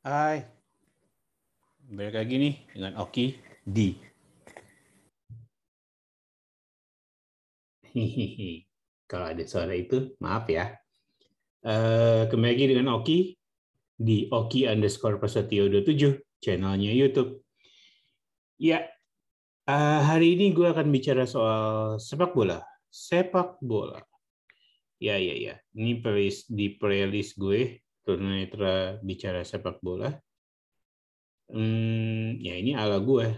Hai, balik lagi nih dengan Oki di. Hihihi. Kalau ada suara itu, maaf ya. Kembali lagi dengan Oki di Oki_Prasetyo27, channelnya YouTube. Ya, hari ini gue akan bicara soal sepak bola. Sepak bola. Ya. Ini playlist gue, tunanetra bicara sepak bola. Ya ini ala gue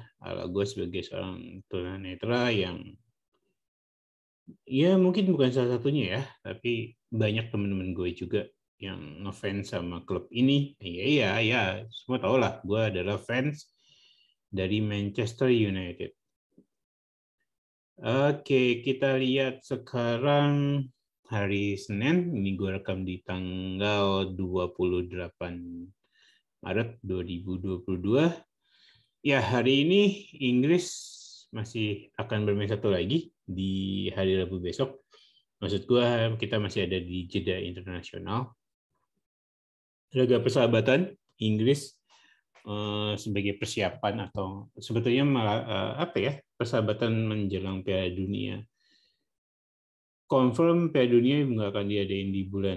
sebagai seorang tunanetra yang ya mungkin bukan salah satunya ya, tapi banyak teman-teman gue juga yang ngefans sama klub ini. Iya, semua tahu lah, gue adalah fans dari Manchester United. Oke, kita lihat sekarang hari Senin, ini gue rekam di tanggal 28 Maret 2022. Ya, hari ini Inggris masih akan bermain satu lagi di hari Rabu besok. Maksud gue kita masih ada di jeda internasional. Laga persahabatan Inggris sebagai persiapan atau sebetulnya malah persahabatan menjelang Piala Dunia. Confirm Piala Dunia nggak akan diadain di bulan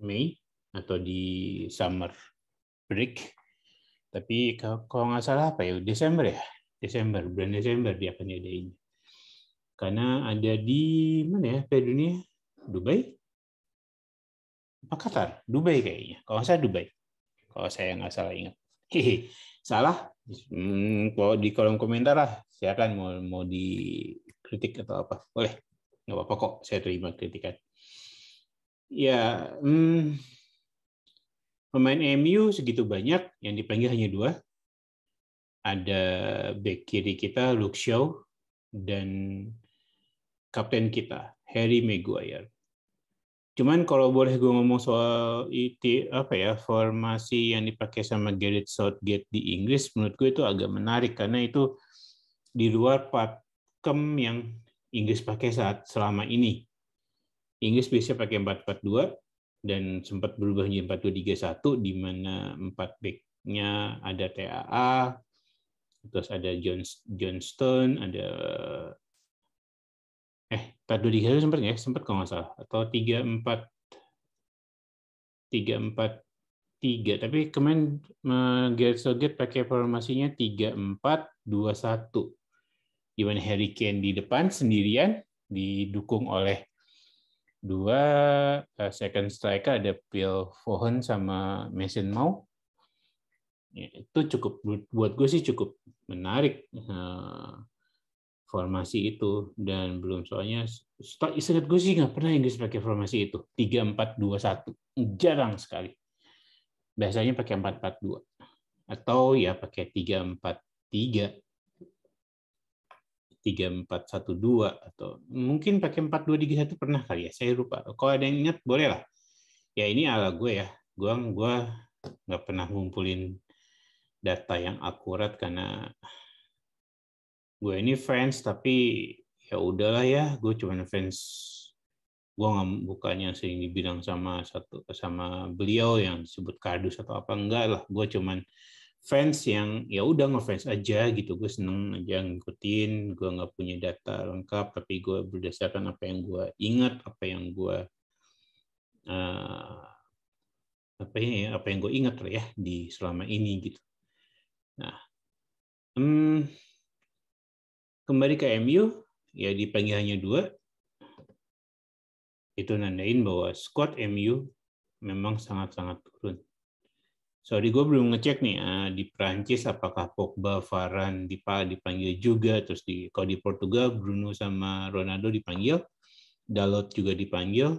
Mei atau di summer break. Tapi kalau nggak salah Desember ya? Bulan Desember dia akan diadain. Karena ada di mana ya Piala Dunia? Dubai? Apa Qatar? Dubai kayaknya. Kalau nggak salah Dubai. Kalau saya nggak salah ingat. Hehe. Salah? Kalau di kolom komentar lah. Silakan mau dikritik atau apa. Boleh. Nggak apa-apa kok. Saya terima kritikan. Ya, pemain MU segitu banyak. Yang dipanggil hanya 2. Ada bek kiri kita, Luke Shaw, dan kapten kita, Harry Maguire. Cuman kalau boleh gue ngomong soal formasi yang dipakai sama Gareth Southgate di Inggris, menurut gue itu agak menarik karena itu di luar pakem yang Inggris pakai selama ini. Inggris biasanya pakai 4-4-2 dan sempat berubah menjadi 4-2-3-1 di mana 4 back-nya ada TAA, terus ada John Stone, ada 4-2-3-1 sempat kalau nggak salah, atau 3-4-3, tapi kemarin Gareth Southgate pakai formasinya 3-4-2-1, di mana Harry Kane di depan sendirian didukung oleh 2 second striker, ada Phil Foden sama Mason Mount. Ya, itu cukup, buat gue sih cukup menarik formasi itu. Dan belum, soalnya ingat gue sih nggak pernah Inggris pakai formasi itu 3-4-2-1, jarang sekali. Biasanya pakai 4-4-2 atau ya pakai 3-4-3, 3-4-1-2, atau mungkin pakai 4-2-3-1 pernah kali ya, saya lupa. Kalau ada yang ingat boleh lah. Ya ini ala gue ya, gue nggak pernah ngumpulin data yang akurat karena gue ini fans, tapi ya udahlah ya, gue cuma fans. Gue nggak, bukannya sering dibilang sama beliau yang disebut kardus atau apa, enggak lah. Gue cuman fans yang ya udah ngefans aja gitu. Gue seneng aja ngikutin. Gue nggak punya data lengkap, tapi gue berdasarkan apa yang gue ingat, apa yang gue ingat lah ya di selama ini gitu. Nah, kembali ke MU, ya dipanggil hanya 2. Itu nandain bahwa squad MU memang sangat-sangat turun. Sorry, gue belum ngecek nih di Prancis apakah Pogba, Varane dipanggil juga, terus kalau di Portugal Bruno sama Ronaldo dipanggil, Dalot juga dipanggil,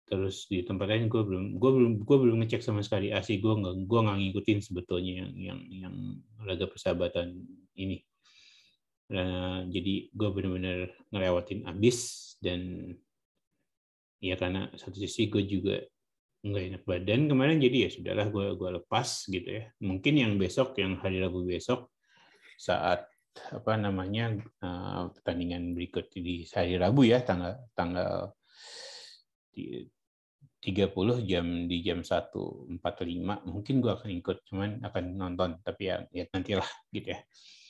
terus di tempat lain gue belum ngecek sama sekali. Asli gue nggak ngikutin sebetulnya yang laga persahabatan ini. Jadi gue benar-benar ngelewatin abis, dan ya karena satu sisi gue juga nggak enak badan kemarin, jadi ya sudahlah, gue lepas gitu ya. Mungkin yang hari Rabu besok saat pertandingan berikut di hari Rabu ya, tanggal 30 di jam 1.45 mungkin gue akan ikut, cuman akan nonton, tapi ya nantilah gitu ya.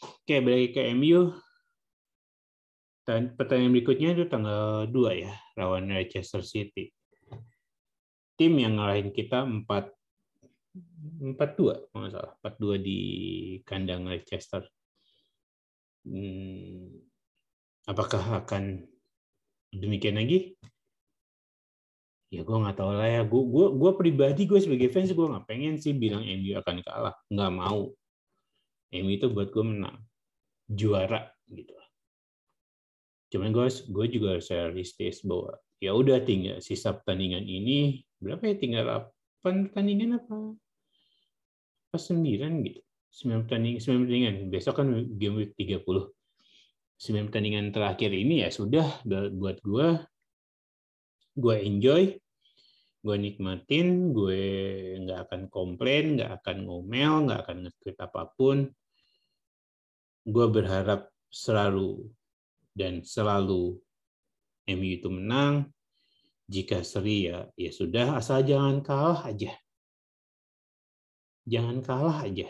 Oke, balik ke MU. Pertandingan berikutnya itu tanggal 2 ya, lawan Leicester City. Tim yang ngalahin kita 4-2 kalau nggak salah, 4-2 di kandang Leicester. Apakah akan demikian lagi? Ya gue nggak tahu lah ya. Gue pribadi, gue sebagai fans, gue nggak pengen sih bilang MU akan kalah. Nggak mau. MU itu buat gue menang, juara gitu. Cuman gue juga harus realistis bahwa ya udah, tinggal sisa pertandingan ini berapa ya, tinggal 8 pertandingan apa 9 gitu. 9 pertandingan. Besok kan game week 30. 9 pertandingan terakhir ini ya sudah buat gue enjoy, gue nikmatin, gue nggak akan komplain, nggak akan ngomel, nggak akan nge-tweet apapun. Gue berharap selalu MU itu menang. Jika seri ya sudah, asal jangan kalah aja. Jangan kalah aja.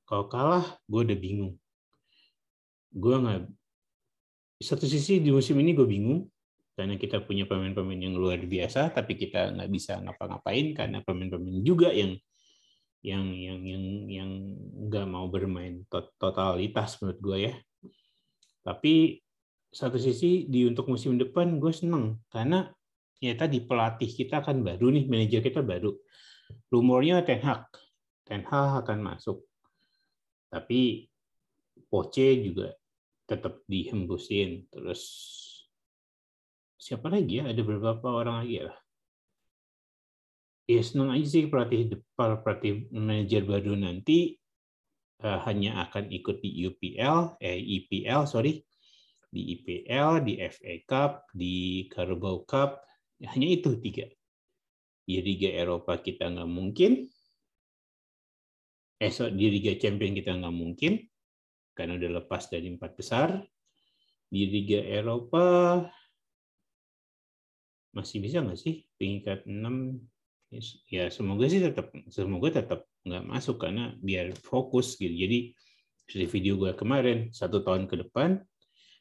Kalau kalah, gue udah bingung. Gue nggak. Satu sisi di musim ini gue bingung karena kita punya pemain-pemain yang luar biasa, tapi kita nggak bisa ngapa-ngapain karena pemain-pemain juga yang nggak mau bermain totalitas menurut gue ya. Tapi satu sisi untuk musim depan gue seneng karena ya tadi pelatih kita kan baru nih, manajer kita baru. Rumornya Ten Hag akan masuk, tapi Poche juga tetap dihembusin. Terus siapa lagi ya? Ada beberapa orang lagi lah. Ya senang aja sih pelatih manajer baru nanti hanya akan ikut di EPL, di IPL, di FA Cup, di Carabao Cup, hanya itu 3. Di Liga Eropa kita nggak mungkin, di Liga Champions kita nggak mungkin, karena udah lepas dari 4 besar. Di Liga Eropa masih bisa nggak sih peringkat 6? Ya semoga tetap nggak masuk, karena biar fokus gitu. Jadi seperti video gue kemarin, 1 tahun ke depan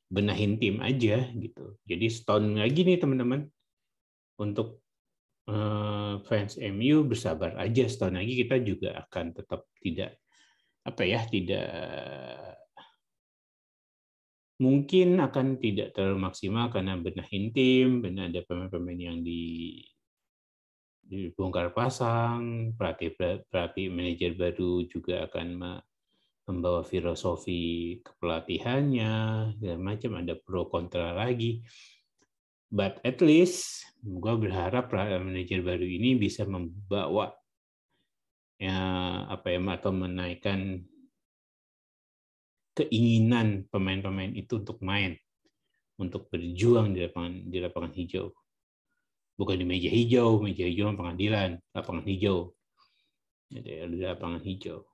benahin tim aja gitu. Jadi setahun lagi nih teman-teman, untuk fans MU bersabar aja, setahun lagi kita juga akan tetap tidak mungkin akan tidak terlalu maksimal karena benahin tim, benar ada pemain-pemain yang dibongkar pasang, pelatih manajer baru juga akan membawa filosofi kepelatihannya, dan macam, ada pro kontra lagi. But at least gue berharap manajer baru ini bisa membawa atau menaikkan keinginan pemain-pemain itu untuk main, untuk berjuang di lapangan hijau. Bukan di meja hijau pengadilan, lapangan hijau. Di lapangan hijau.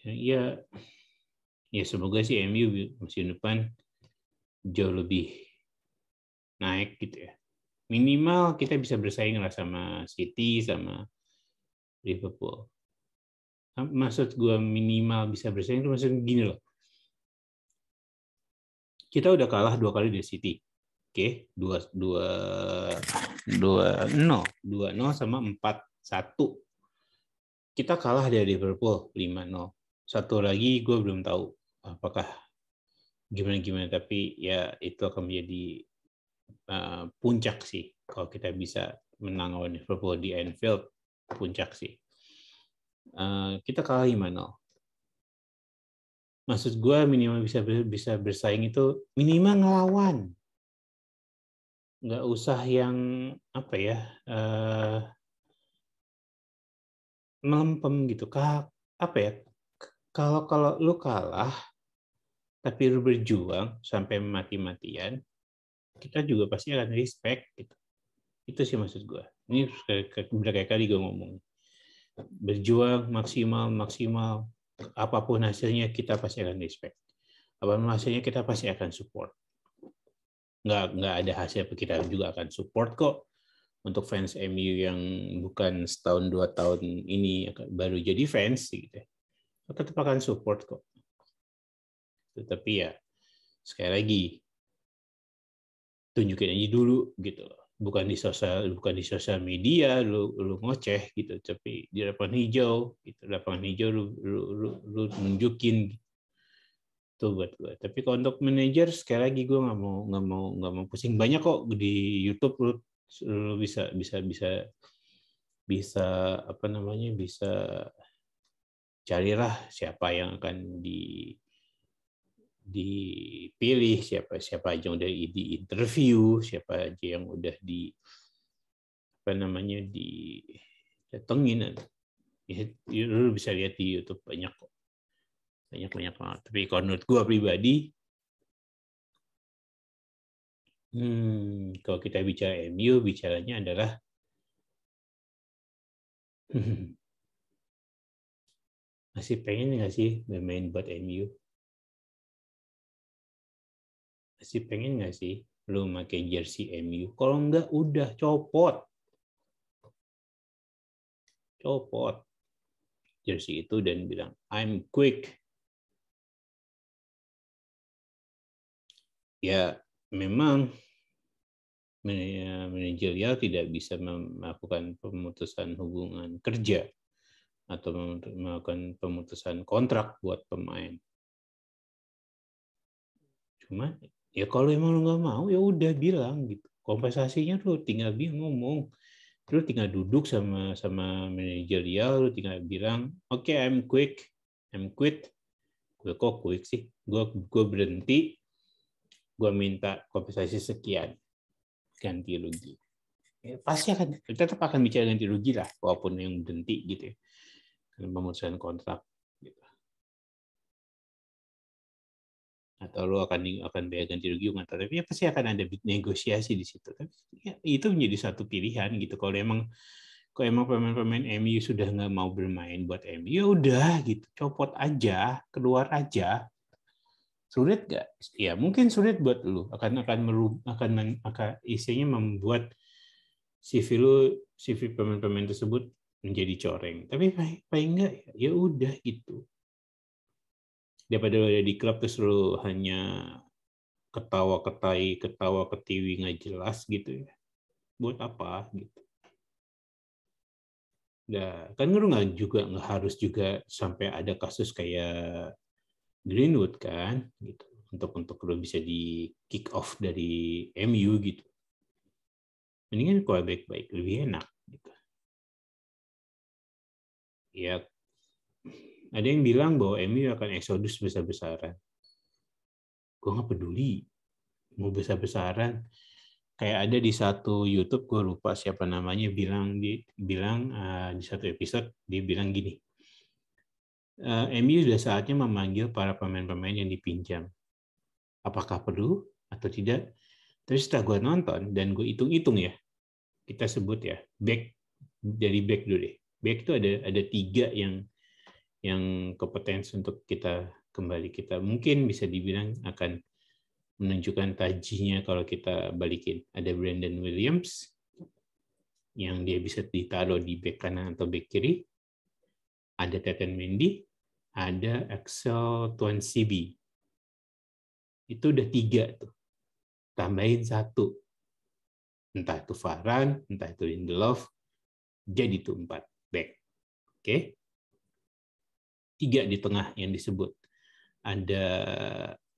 Ya semoga sih MU musim depan jauh lebih naik gitu ya. Minimal kita bisa bersaing lah sama City, sama Liverpool. Maksud gue minimal bisa bersaing itu maksudnya gini loh. Kita udah kalah 2 kali dari City. Oke, 2-0 sama 4-1. Kita kalah dari Liverpool 5-0. Satu lagi gue belum tahu apakah gimana, tapi ya itu akan menjadi puncak sih kalau kita bisa menang lawan Liverpool di Anfield, puncak sih. Kita kalah 5-0. Maksud gue minimal bisa bersaing itu minimal ngelawan, nggak usah yang melempem gitu. Kalau lu kalah tapi lu berjuang sampai mati-matian, kita juga pasti akan respect gitu. Itu sih maksud gue. Ini berkali kali gue ngomong, berjuang maksimal, apapun hasilnya kita pasti akan respect, apapun hasilnya kita pasti akan support. nggak ada hasil, kita juga akan support kok untuk fans MU yang bukan setahun 2 tahun ini baru jadi fans gitu. Tetap akan support kok. Tetapi ya sekali lagi tunjukin aja dulu gitu loh. Bukan di sosial media lu ngoceh gitu, tapi di lapangan hijau gitu. Lapangan hijau lu nunjukin gitu. Tuh buat gue. Tapi kalau untuk manajer sekali lagi gue nggak mau pusing, banyak kok di YouTube lu bisa apa namanya, bisa carilah siapa yang akan dipilih, siapa aja yang udah di interview, siapa aja yang udah di apa namanya didatengin. Ya, lu bisa lihat di YouTube banyak kok. Banyak banget. Tapi kalau menurut gue pribadi, kalau kita bicara MU, bicaranya adalah masih pengen nggak sih bermain buat MU? Masih pengen nggak sih lu pakai jersey MU? Kalau nggak, udah copot jersey itu dan bilang I'm quick. Ya memang manajerial tidak bisa melakukan pemutusan hubungan kerja atau melakukan pemutusan kontrak buat pemain. Cuma ya kalau emang lu nggak mau, ya udah bilang gitu. Kompensasinya lu tinggal ngomong. Lu tinggal duduk sama manajerial, lu tinggal bilang, oke, I'm quit. Gue kok quick sih? Gue berhenti. Gue minta kompensasi sekian, ganti rugi. Ya, pasti tetap akan bicara ganti rugi lah, walaupun yang berhenti gitu ya, pemutusan kontrak gitu. Atau lo akan bayar ganti rugi nggak tahu, tapi ya pasti akan ada negosiasi di situ. Tapi ya, itu menjadi satu pilihan gitu. Kalau emang pemain-pemain MU sudah nggak mau bermain buat MU, ya udah gitu, copot aja, keluar aja. Sulit nggak? Ya mungkin sulit buat lu, akan isinya membuat CV pemain-pemain tersebut menjadi coreng. Tapi paling enggak ya udah gitu. Daripada lu ada di klub terus lu hanya ketawa ketiwi nggak jelas gitu ya. Buat apa gitu. Nah, kan lu nggak harus juga sampai ada kasus kayak Greenwood kan gitu. Untuk lu bisa di kick off dari MU gitu. Mendingan kalau baik-baik lebih enak gitu. Ya, ada yang bilang bahwa MU akan eksodus besar-besaran. Gue nggak peduli mau besar-besaran. Kayak ada di satu YouTube, gue lupa siapa namanya, bilang di satu episode, dia bilang gini, MU sudah saatnya memanggil para pemain-pemain yang dipinjam. Apakah perlu atau tidak? Terus setelah gue nonton dan gue hitung-hitung ya, kita sebut ya dari back dulu deh. Back itu ada 3 yang kompetensi untuk kita kembali. Kita mungkin bisa dibilang akan menunjukkan tajinya kalau kita balikin. Ada Brandon Williams yang dia bisa ditaruh di back kanan atau back kiri. Ada Teten Mendy, ada Axel Tuanzebe. Itu udah 3 tuh. Tambahin 1. Entah itu Varane, entah itu Lindelof, jadi tuh 4 back. Oke. 3 di tengah yang disebut. Ada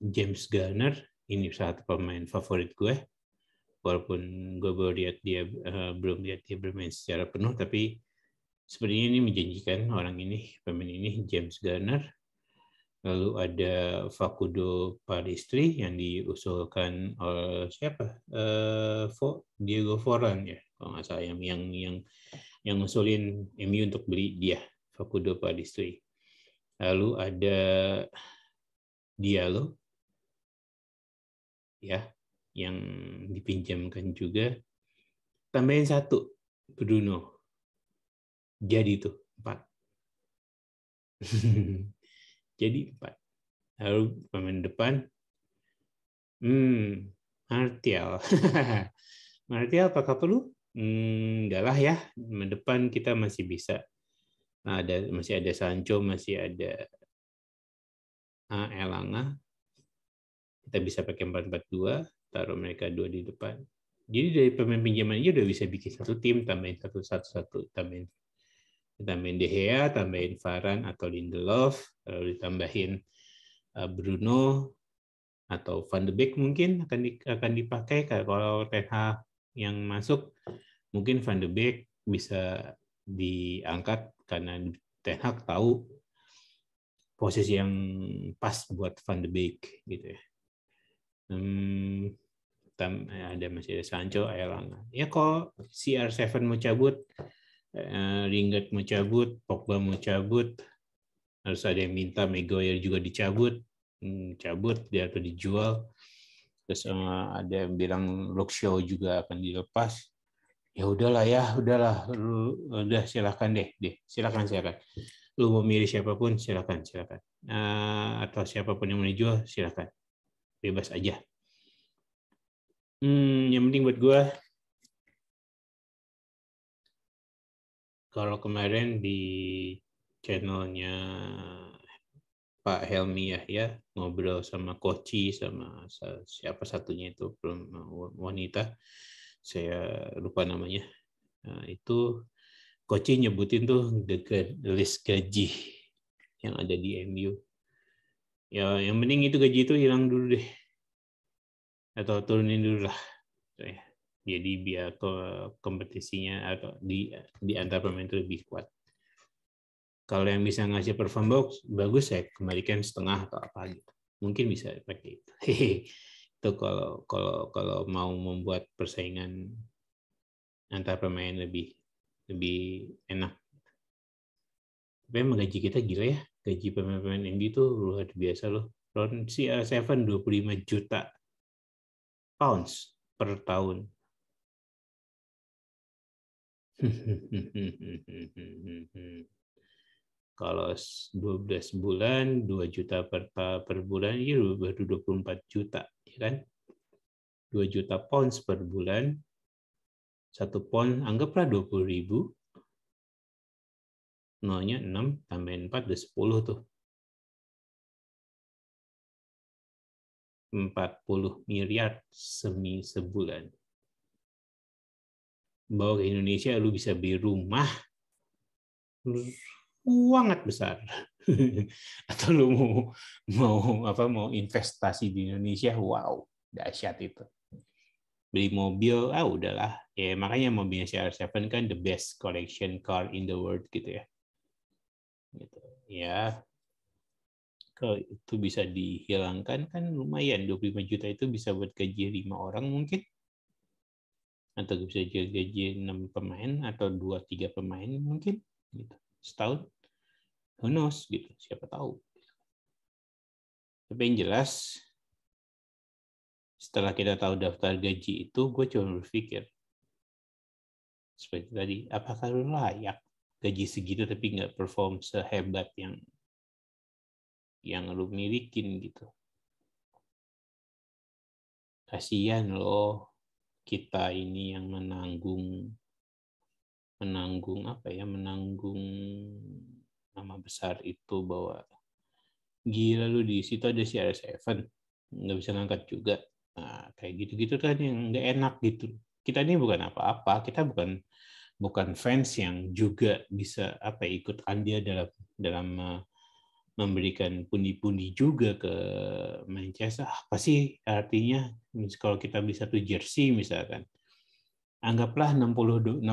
James Garner, ini salah satu pemain favorit gue. Walaupun gue belum lihat dia bermain secara penuh, tapi sepertinya ini menjanjikan pemain ini James Garner. Lalu ada Facundo Pellistri yang diusulkan oleh siapa? Diego Forlan ya, kalau nggak salah, yang ngusulin MU untuk beli dia, Facundo Pellistri. Lalu ada Diallo ya, yang dipinjamkan juga. Tambahin 1 Bruno. Jadi itu 4. Jadi 4. Lalu pemain depan, Martial. Martial apakah perlu? Enggak lah ya. Depan kita masih bisa. Masih ada Sancho, masih ada Elanga. Kita bisa pakai 4-4-2, taruh mereka 2 di depan. Jadi dari pemain pinjaman aja udah bisa bikin satu tim, tambahin satu, tambahin De Gea, tambahin Varane atau Lindelof, lalu ditambahin Bruno atau Van de Beek mungkin akan dipakai. Kalau Ten Hag yang masuk, mungkin Van de Beek bisa diangkat karena Ten Hag tahu posisi yang pas buat Van de Beek gitu ya. Masih ada Sancho, Elanga. Ya kalau CR7 mau cabut, Lingard mau cabut, Pogba mau cabut, harus ada yang minta Maguire juga dicabut, cabut dia atau dijual. Terus ada yang bilang Luke Shaw juga akan dilepas. Ya udahlah udah silakan deh, silakan. Lu mau milih siapapun silakan. Atau siapapun yang mau dijual silakan, bebas aja. Yang penting buat gue, kalau kemarin di channelnya Pak Helmi ya ngobrol sama Koci sama siapa satunya itu wanita, saya lupa namanya. Nah, itu Koci nyebutin tuh the list gaji yang ada di MU. Ya yang penting itu gaji itu hilang dulu deh, atau turunin dulu lah. Jadi biar kompetisinya atau di antar pemain itu lebih kuat. Kalau yang bisa ngasih perform bagus ya kembalikan setengah atau apa gitu. Mungkin bisa pakai itu. Itu kalau mau membuat persaingan antar pemain lebih enak. Tapi emang gaji kita gila ya. Gaji pemain-pemain MU itu luar biasa loh. Ron CR7 25 juta pounds per tahun. Kalau 12 bulan, 2 juta per bulan, ya baru 24 juta, ya kan? 2 juta pounds per bulan, 1 pound, anggaplah 20.000, nolnya 6, tambahin 4, udah 10 tuh. 40 miliar sebulan. Bawa ke Indonesia, lu bisa beli rumah sangat besar. Atau lu mau investasi di Indonesia, wow, dahsyat itu. Beli mobil, udahlah. Ya makanya mobilnya CR7 kan the best collection car in the world gitu ya. Gitu. Ya. Kalau itu bisa dihilangkan kan lumayan, 25 juta itu bisa buat gaji 5 orang mungkin. Atau bisa gaji 6 pemain atau 2-3 pemain mungkin gitu. Setahun. Who knows gitu, siapa tahu. Tapi yang jelas setelah kita tahu daftar gaji itu, gue cuma berpikir seperti tadi, apakah lu layak gaji segitu tapi nggak perform sehebat yang lu milikin gitu. Kasihan loh kita ini yang menanggung nama besar itu, bahwa gila lu di situ ada CR7 nggak bisa ngangkat juga. Nah, kayak gitu-gitu kan yang nggak enak gitu. Kita ini bukan apa-apa, kita bukan fans yang juga bisa ikut andil dalam memberikan pundi-pundi juga ke Manchester. Apa sih artinya kalau kita beli satu jersey misalkan, anggaplah 60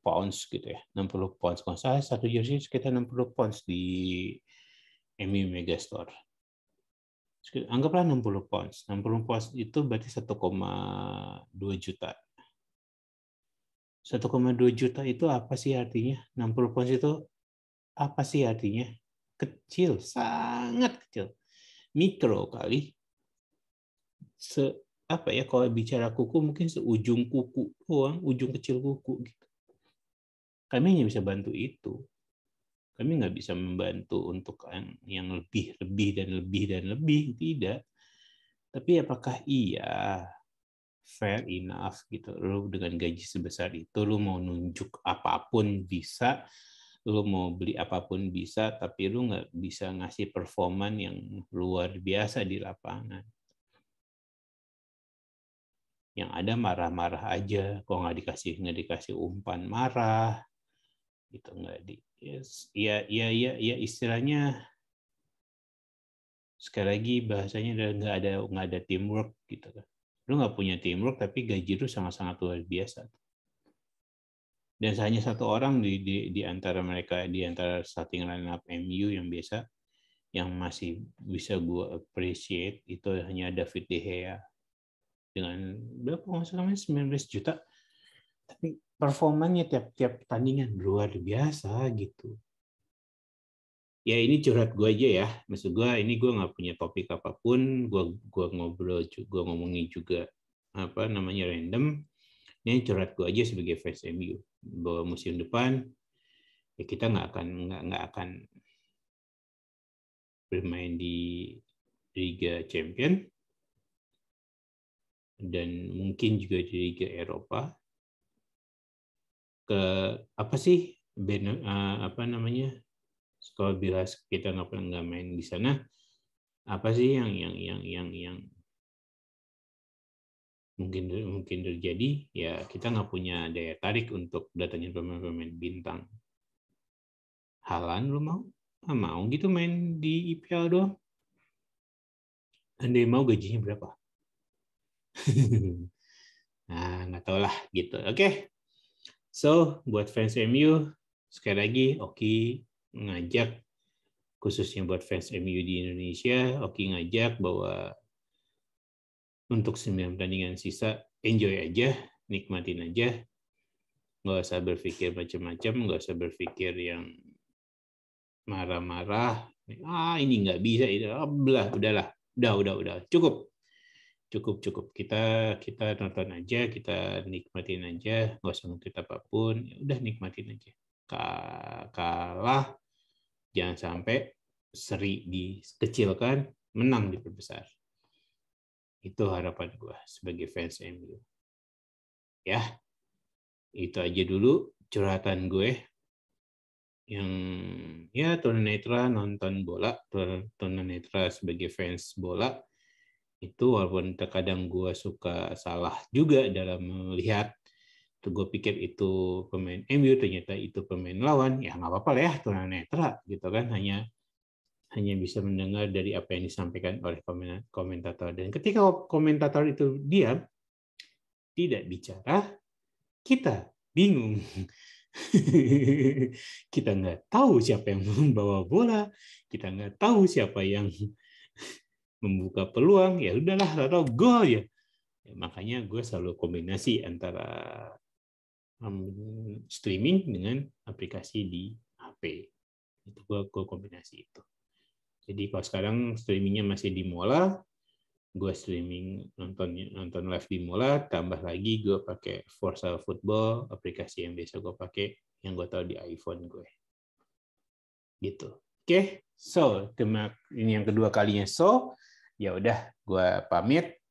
pounds gitu ya, 60 pounds. Kalau saya satu jersey sekitar 60 pounds di MU Megastore. Anggaplah 60 pounds. 60 pounds itu berarti 1,2 juta. 1,2 juta itu apa sih artinya? 60 pounds itu apa sih artinya? Kecil, sangat kecil. Mikro kali. Kalau bicara kuku mungkin seujung kuku doang, ujung kecil kuku gitu. Kami hanya bisa bantu itu. Kami nggak bisa membantu untuk yang lebih dan lebih, tidak. Tapi apakah iya fair enough gitu. Lu dengan gaji sebesar itu, lu mau nunjuk apapun bisa, lu mau beli apapun bisa, tapi lu nggak bisa ngasih performan yang luar biasa di lapangan. Yang ada marah-marah aja, kok nggak dikasih umpan marah, gitu nggak di, ya istilahnya sekali lagi bahasanya nggak ada teamwork gitu kan. Lu nggak punya teamwork tapi gaji lu sangat-sangat luar biasa. Dan hanya satu orang di antara mereka, di antara starting lineup MU yang biasa, yang masih bisa gue appreciate itu hanya David De Gea dengan berapa masalahnya 19 juta, tapi performanya tiap pertandingan luar biasa gitu. Ya ini curhat gue aja ya, maksud gue ini gue nggak punya topik apapun, gue ngomongin juga apa namanya random. Ini curhat gue aja sebagai fans MU bahwa musim depan ya kita nggak akan bermain di Liga Champion dan mungkin juga di Liga Eropa. Apa sih apa namanya, kalau bila kita nggak main di sana, apa sih yang mungkin terjadi? Ya kita nggak punya daya tarik untuk datangin pemain-pemain bintang. Haaland lu mau gitu main di IPL doang? Andai mau gajinya berapa? Nah, nggak tahu lah gitu. Oke. So, buat fans MU, sekali lagi Oki ngajak, khususnya buat fans MU di Indonesia, Oki ngajak bahwa untuk 9 pertandingan sisa, enjoy aja, nikmatin aja. Nggak usah berpikir macam-macam, nggak usah berpikir yang marah-marah. Ini nggak bisa, udahlah. Udah. Cukup. Kita nonton aja, kita nikmatin aja, nggak usah ngikut apapun, udah nikmatin aja. Kalah, jangan sampai seri dikecilkan, menang diperbesar. Itu harapan gue sebagai fans MU. Ya, itu aja dulu curhatan gue. Yang ya tunanetra nonton bola, tunanetra sebagai fans bola, itu walaupun terkadang gue suka salah juga dalam melihat, gue pikir itu pemain MU, ternyata itu pemain lawan, ya nggak apa-apa lah ya, tunanetra gitu kan, hanya bisa mendengar dari apa yang disampaikan oleh komentator. Dan ketika komentator itu diam, tidak bicara, kita bingung. Kita nggak tahu siapa yang membawa bola, kita nggak tahu siapa yang membuka peluang, ya udahlah, atau gol ya. Makanya gue selalu kombinasi antara streaming dengan aplikasi di HP. Itu gue kombinasi itu. Jadi kalau sekarang streamingnya masih di Mola, gue streaming nonton live di Mola, tambah lagi gue pakai Forza Football, aplikasi yang biasa gue pakai, yang gue tahu di iPhone gue. Gitu. Oke, so ini yang kedua kalinya. So, ya udah, gue pamit.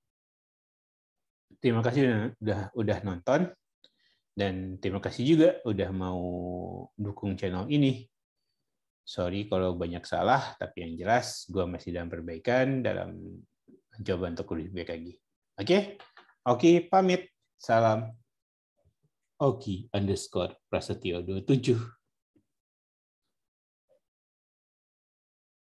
Terima kasih udah nonton, dan terima kasih juga udah mau dukung channel ini. Sorry kalau banyak salah, tapi yang jelas gue masih dalam perbaikan, dalam mencoba untuk lebih baik lagi. Oke, pamit. Salam. Oki_Prasetyo 27.